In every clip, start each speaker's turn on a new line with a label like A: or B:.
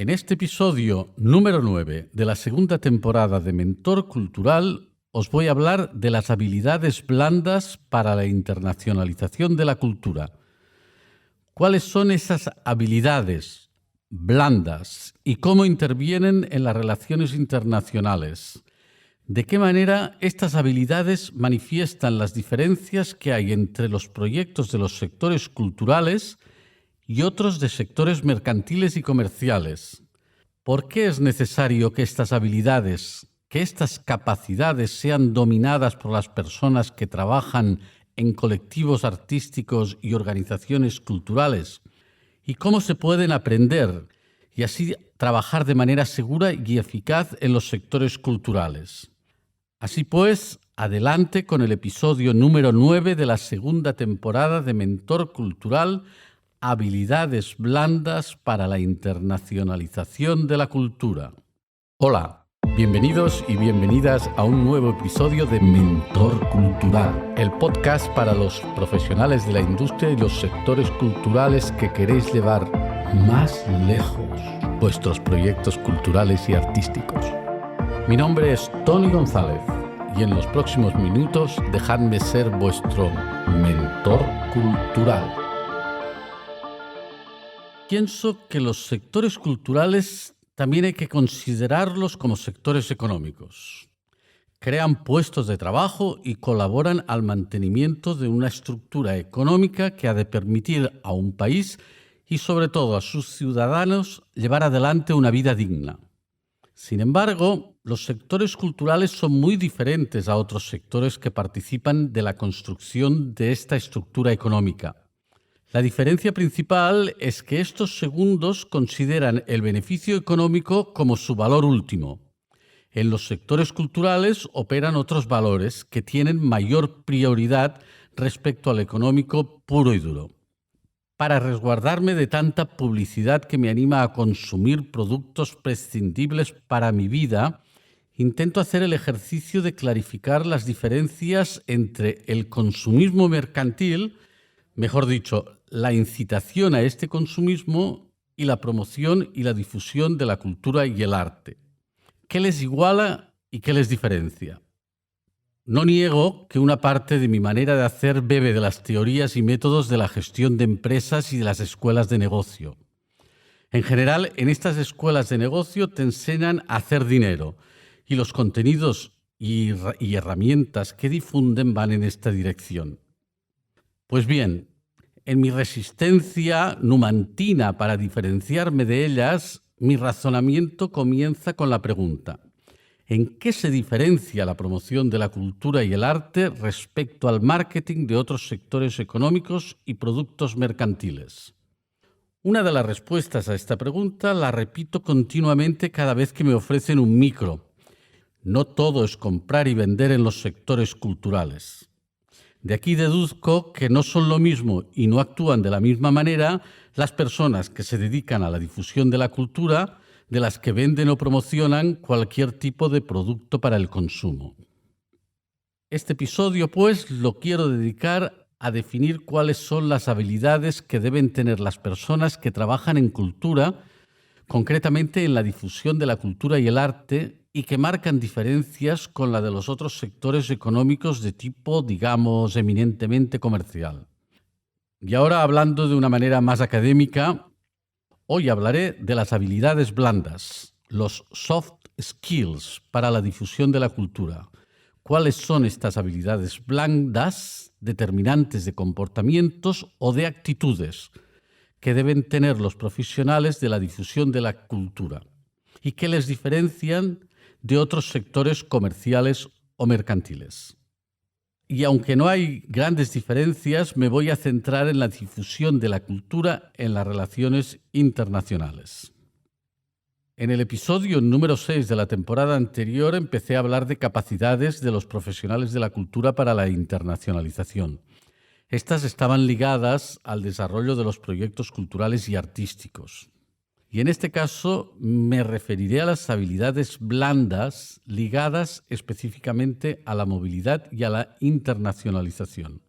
A: En este episodio número 9 de la segunda temporada de Mentor Cultural os voy a hablar de las habilidades blandas para la internacionalización de la cultura. ¿Cuáles son esas habilidades blandas y cómo intervienen en las relaciones internacionales? ¿De qué manera estas habilidades manifiestan las diferencias que hay entre los proyectos de los sectores culturales y otros de sectores mercantiles y comerciales? ¿Por qué es necesario que estas habilidades, que estas capacidades sean dominadas por las personas que trabajan en colectivos artísticos y organizaciones culturales? ¿Y cómo se pueden aprender y así trabajar de manera segura y eficaz en los sectores culturales? Así pues, adelante con el episodio número 9 de la segunda temporada de Mentor Cultural, habilidades blandas para la internacionalización de la cultura. Hola, bienvenidos y bienvenidas a un nuevo episodio de Mentor Cultural, el podcast para los profesionales de la industria y los sectores culturales que queréis llevar más lejos vuestros proyectos culturales y artísticos. Mi nombre es Tony González y en los próximos minutos dejadme ser vuestro mentor cultural. Pienso que los sectores culturales también hay que considerarlos como sectores económicos. Crean puestos de trabajo y colaboran al mantenimiento de una estructura económica que ha de permitir a un país y sobre todo a sus ciudadanos llevar adelante una vida digna. Sin embargo, los sectores culturales son muy diferentes a otros sectores que participan de la construcción de esta estructura económica. La diferencia principal es que estos segundos consideran el beneficio económico como su valor último. En los sectores culturales operan otros valores que tienen mayor prioridad respecto al económico puro y duro. Para resguardarme de tanta publicidad que me anima a consumir productos prescindibles para mi vida, intento hacer el ejercicio de clarificar las diferencias entre el consumismo mercantil, mejor dicho, la incitación a este consumismo y la promoción y la difusión de la cultura y el arte. ¿Qué les iguala y qué les diferencia? No niego que una parte de mi manera de hacer bebe de las teorías y métodos de la gestión de empresas y de las escuelas de negocio. En general, en estas escuelas de negocio te enseñan a hacer dinero y los contenidos y herramientas que difunden van en esta dirección. Pues bien, en mi resistencia numantina para diferenciarme de ellas, mi razonamiento comienza con la pregunta: ¿en qué se diferencia la promoción de la cultura y el arte respecto al marketing de otros sectores económicos y productos mercantiles? Una de las respuestas a esta pregunta la repito continuamente cada vez que me ofrecen un micro. No todo es comprar y vender en los sectores culturales. De aquí deduzco que no son lo mismo y no actúan de la misma manera las personas que se dedican a la difusión de la cultura de las que venden o promocionan cualquier tipo de producto para el consumo. Este episodio, pues, lo quiero dedicar a definir cuáles son las habilidades que deben tener las personas que trabajan en cultura, concretamente en la difusión de la cultura y el arte, y que marcan diferencias con la de los otros sectores económicos de tipo, digamos, eminentemente comercial. Y ahora, hablando de una manera más académica, hoy hablaré de las habilidades blandas, los soft skills para la difusión de la cultura. ¿Cuáles son estas habilidades blandas, determinantes de comportamientos o de actitudes que deben tener los profesionales de la difusión de la cultura y que les diferencian de otros sectores comerciales o mercantiles? Y aunque no hay grandes diferencias, me voy a centrar en la difusión de la cultura en las relaciones internacionales. En el episodio número 6 de la temporada anterior empecé a hablar de capacidades de los profesionales de la cultura para la internacionalización. Estas estaban ligadas al desarrollo de los proyectos culturales y artísticos. Y en este caso me referiré a las habilidades blandas ligadas específicamente a la movilidad y a la internacionalización.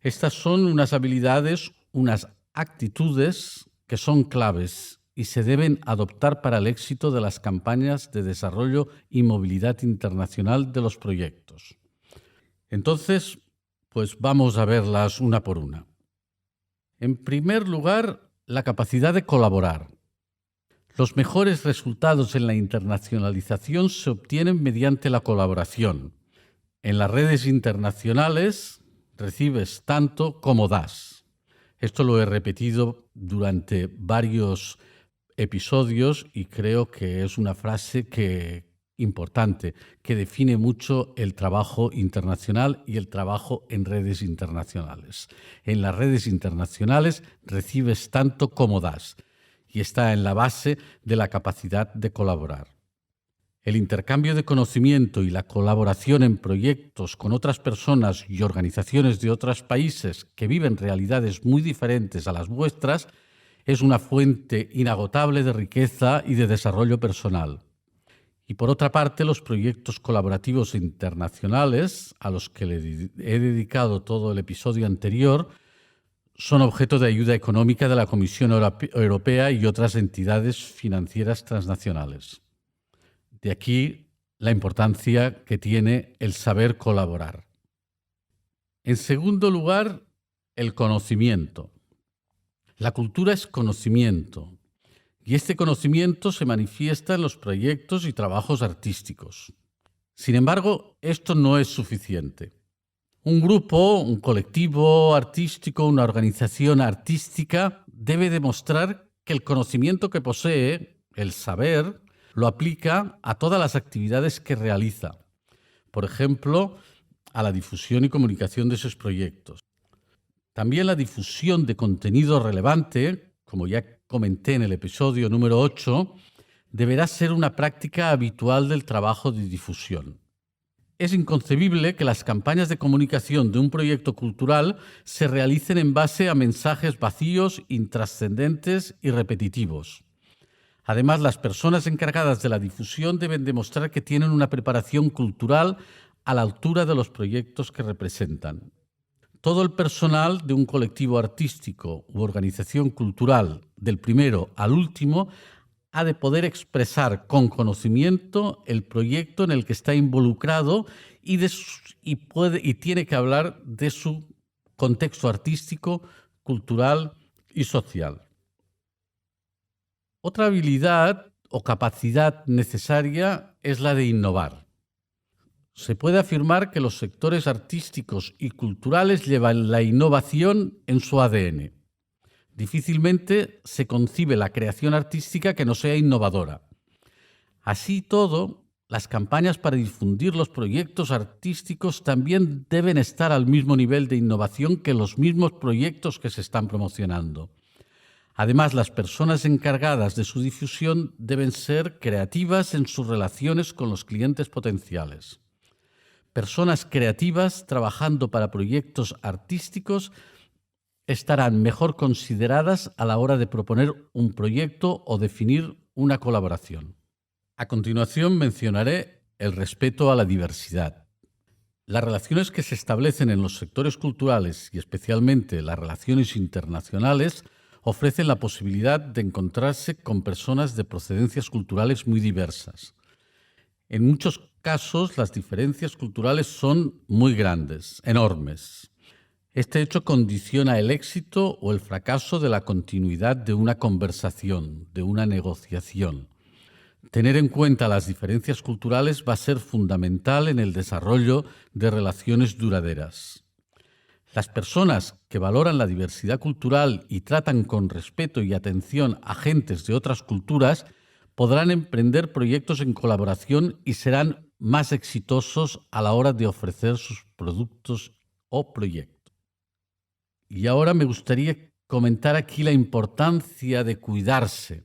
A: Estas son unas habilidades, unas actitudes que son claves y se deben adoptar para el éxito de las campañas de desarrollo y movilidad internacional de los proyectos. Entonces, pues vamos a verlas una por una. En primer lugar, la capacidad de colaborar. Los mejores resultados en la internacionalización se obtienen mediante la colaboración. En las redes internacionales recibes tanto como das. Esto lo he repetido durante varios episodios y creo que es una frase importante, que define mucho el trabajo internacional y el trabajo en redes internacionales. En las redes internacionales recibes tanto como das y está en la base de la capacidad de colaborar. El intercambio de conocimiento y la colaboración en proyectos con otras personas y organizaciones de otros países que viven realidades muy diferentes a las vuestras es una fuente inagotable de riqueza y de desarrollo personal. Y por otra parte, los proyectos colaborativos internacionales, a los que le he dedicado todo el episodio anterior, son objeto de ayuda económica de la Comisión Europea y otras entidades financieras transnacionales. De aquí la importancia que tiene el saber colaborar. En segundo lugar, el conocimiento. La cultura es conocimiento, y este conocimiento se manifiesta en los proyectos y trabajos artísticos. Sin embargo, esto no es suficiente. Un grupo, un colectivo artístico, una organización artística debe demostrar que el conocimiento que posee, el saber, lo aplica a todas las actividades que realiza. Por ejemplo, a la difusión y comunicación de sus proyectos. También la difusión de contenido relevante, como ya comenté en el episodio número 8, deberá ser una práctica habitual del trabajo de difusión. Es inconcebible que las campañas de comunicación de un proyecto cultural se realicen en base a mensajes vacíos, intrascendentes y repetitivos. Además, las personas encargadas de la difusión deben demostrar que tienen una preparación cultural a la altura de los proyectos que representan. Todo el personal de un colectivo artístico u organización cultural, del primero al último, ha de poder expresar con conocimiento el proyecto en el que está involucrado y tiene que hablar de su contexto artístico, cultural y social. Otra habilidad o capacidad necesaria es la de innovar. Se puede afirmar que los sectores artísticos y culturales llevan la innovación en su ADN. Difícilmente se concibe la creación artística que no sea innovadora. Así y todo, las campañas para difundir los proyectos artísticos también deben estar al mismo nivel de innovación que los mismos proyectos que se están promocionando. Además, las personas encargadas de su difusión deben ser creativas en sus relaciones con los clientes potenciales. Personas creativas trabajando para proyectos artísticos estarán mejor consideradas a la hora de proponer un proyecto o definir una colaboración. A continuación mencionaré el respeto a la diversidad. Las relaciones que se establecen en los sectores culturales y especialmente las relaciones internacionales ofrecen la posibilidad de encontrarse con personas de procedencias culturales muy diversas. En muchos casos, las diferencias culturales son muy grandes, enormes. Este hecho condiciona el éxito o el fracaso de la continuidad de una conversación, de una negociación. Tener en cuenta las diferencias culturales va a ser fundamental en el desarrollo de relaciones duraderas. Las personas que valoran la diversidad cultural y tratan con respeto y atención a gentes de otras culturas podrán emprender proyectos en colaboración y serán más exitosos a la hora de ofrecer sus productos o proyectos. Y ahora me gustaría comentar aquí la importancia de cuidarse,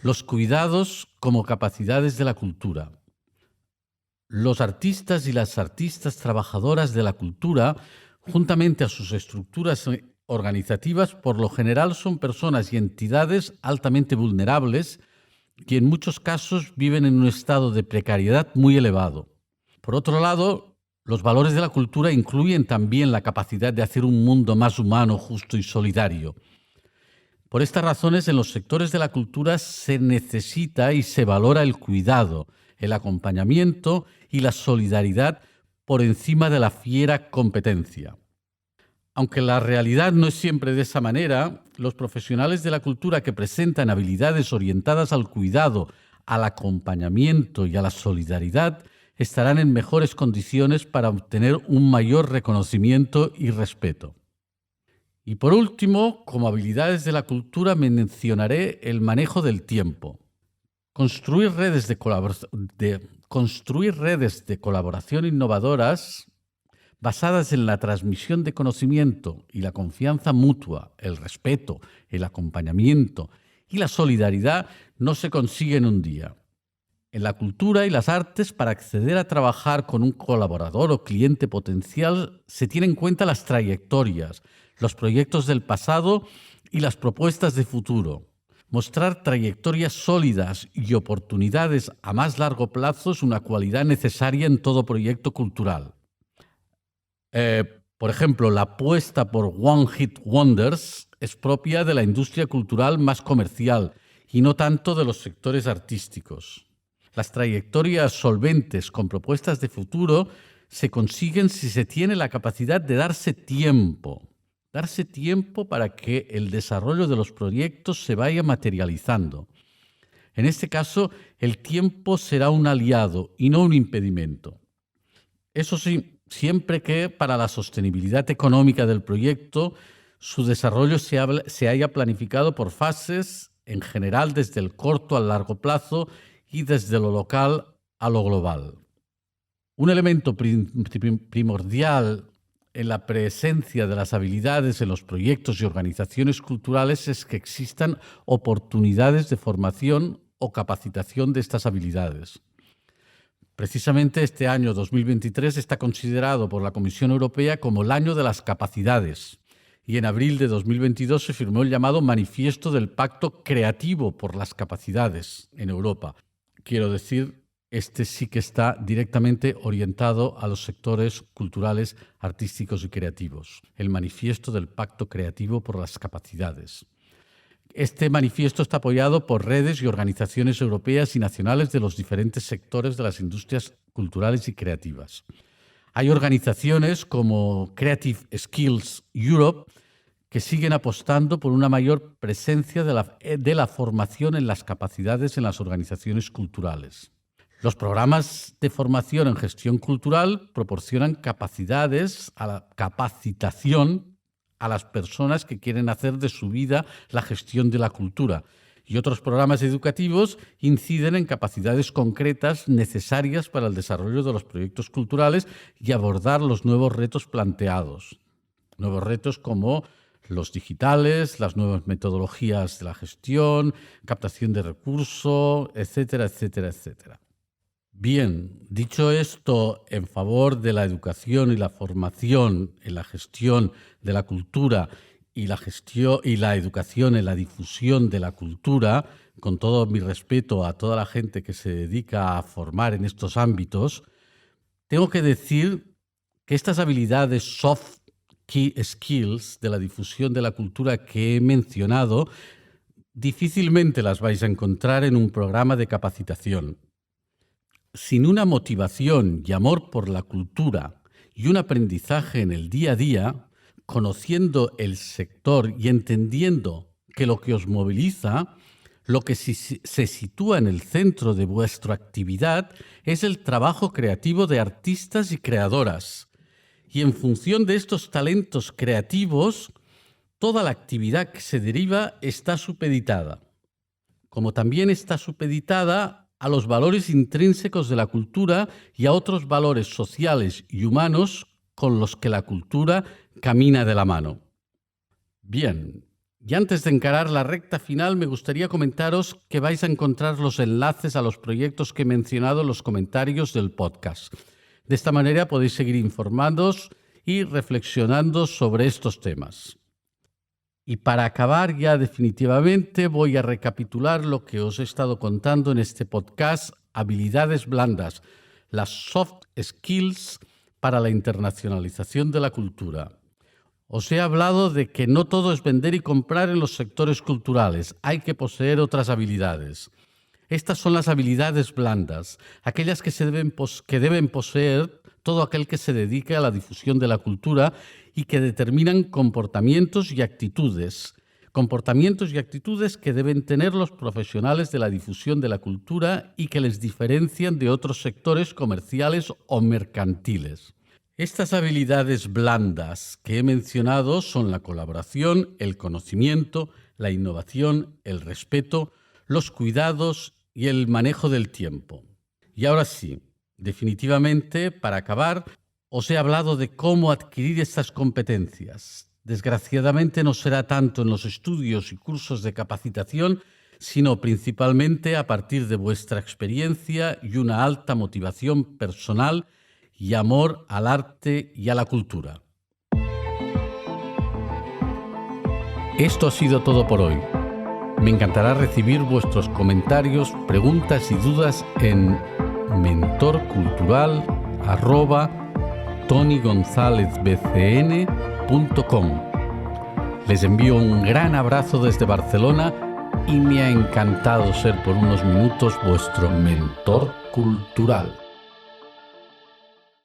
A: los cuidados como capacidades de la cultura. Los artistas y las artistas trabajadoras de la cultura, juntamente a sus estructuras organizativas, por lo general son personas y entidades altamente vulnerables que en muchos casos viven en un estado de precariedad muy elevado. Por otro lado, los valores de la cultura incluyen también la capacidad de hacer un mundo más humano, justo y solidario. Por estas razones, en los sectores de la cultura se necesita y se valora el cuidado, el acompañamiento y la solidaridad por encima de la fiera competencia. Aunque la realidad no es siempre de esa manera, los profesionales de la cultura que presentan habilidades orientadas al cuidado, al acompañamiento y a la solidaridad estarán en mejores condiciones para obtener un mayor reconocimiento y respeto. Y por último, como habilidades de la cultura mencionaré el manejo del tiempo. Construir redes de colaboración innovadoras basadas en la transmisión de conocimiento y la confianza mutua, el respeto, el acompañamiento y la solidaridad no se consigue en un día. En la cultura y las artes, para acceder a trabajar con un colaborador o cliente potencial, se tienen en cuenta las trayectorias, los proyectos del pasado y las propuestas de futuro. Mostrar trayectorias sólidas y oportunidades a más largo plazo es una cualidad necesaria en todo proyecto cultural. Por ejemplo, la apuesta por One Hit Wonders es propia de la industria cultural más comercial y no tanto de los sectores artísticos. Las trayectorias solventes con propuestas de futuro se consiguen si se tiene la capacidad de darse tiempo para que el desarrollo de los proyectos se vaya materializando. En este caso, el tiempo será un aliado y no un impedimento. Eso sí, siempre que para la sostenibilidad económica del proyecto su desarrollo se haya planificado por fases, en general desde el corto al largo plazo y desde lo local a lo global. Un elemento primordial en la presencia de las habilidades en los proyectos y organizaciones culturales es que existan oportunidades de formación o capacitación de estas habilidades. Precisamente este año 2023 está considerado por la Comisión Europea como el año de las capacidades y en abril de 2022 se firmó el llamado Manifiesto del Pacto Creativo por las Capacidades en Europa. Quiero decir, este sí que está directamente orientado a los sectores culturales, artísticos y creativos. El Manifiesto del Pacto Creativo por las Capacidades. Este manifiesto está apoyado por redes y organizaciones europeas y nacionales de los diferentes sectores de las industrias culturales y creativas. Hay organizaciones como Creative Skills Europe que siguen apostando por una mayor presencia de la formación en las capacidades en las organizaciones culturales. Los programas de formación en gestión cultural proporcionan capacidades a la capacitación a las personas que quieren hacer de su vida la gestión de la cultura. Y otros programas educativos inciden en capacidades concretas necesarias para el desarrollo de los proyectos culturales y abordar los nuevos retos planteados. Nuevos retos como los digitales, las nuevas metodologías de la gestión, captación de recursos, etcétera, etcétera, etcétera. Bien, dicho esto, en favor de la educación y la formación en la gestión de la cultura y la educación en la difusión de la cultura, con todo mi respeto a toda la gente que se dedica a formar en estos ámbitos, tengo que decir que estas habilidades soft key skills de la difusión de la cultura que he mencionado difícilmente las vais a encontrar en un programa de capacitación. Sin una motivación y amor por la cultura y un aprendizaje en el día a día, conociendo el sector y entendiendo que lo que os moviliza, lo que se sitúa en el centro de vuestra actividad, es el trabajo creativo de artistas y creadoras. Y en función de estos talentos creativos, toda la actividad que se deriva está supeditada. Como también está supeditada a los valores intrínsecos de la cultura y a otros valores sociales y humanos con los que la cultura camina de la mano. Bien, y antes de encarar la recta final, me gustaría comentaros que vais a encontrar los enlaces a los proyectos que he mencionado en los comentarios del podcast. De esta manera podéis seguir informándoos y reflexionando sobre estos temas. Y para acabar ya definitivamente voy a recapitular lo que os he estado contando en este podcast, habilidades blandas, las soft skills para la internacionalización de la cultura. Os he hablado de que no todo es vender y comprar en los sectores culturales, hay que poseer otras habilidades. Estas son las habilidades blandas, aquellas que deben poseer todo aquel que se dedique a la difusión de la cultura y que determinan comportamientos y actitudes que deben tener los profesionales de la difusión de la cultura y que les diferencian de otros sectores comerciales o mercantiles. Estas habilidades blandas que he mencionado son la colaboración, el conocimiento, la innovación, el respeto, los cuidados y el manejo del tiempo. Y ahora sí, definitivamente, para acabar, os he hablado de cómo adquirir estas competencias. Desgraciadamente no será tanto en los estudios y cursos de capacitación, sino principalmente a partir de vuestra experiencia y una alta motivación personal y amor al arte y a la cultura. Esto ha sido todo por hoy. Me encantará recibir vuestros comentarios, preguntas y dudas en mentorcultural@tonygonzalezbcn.com. Les envío un gran abrazo desde Barcelona y me ha encantado ser por unos minutos vuestro mentor cultural.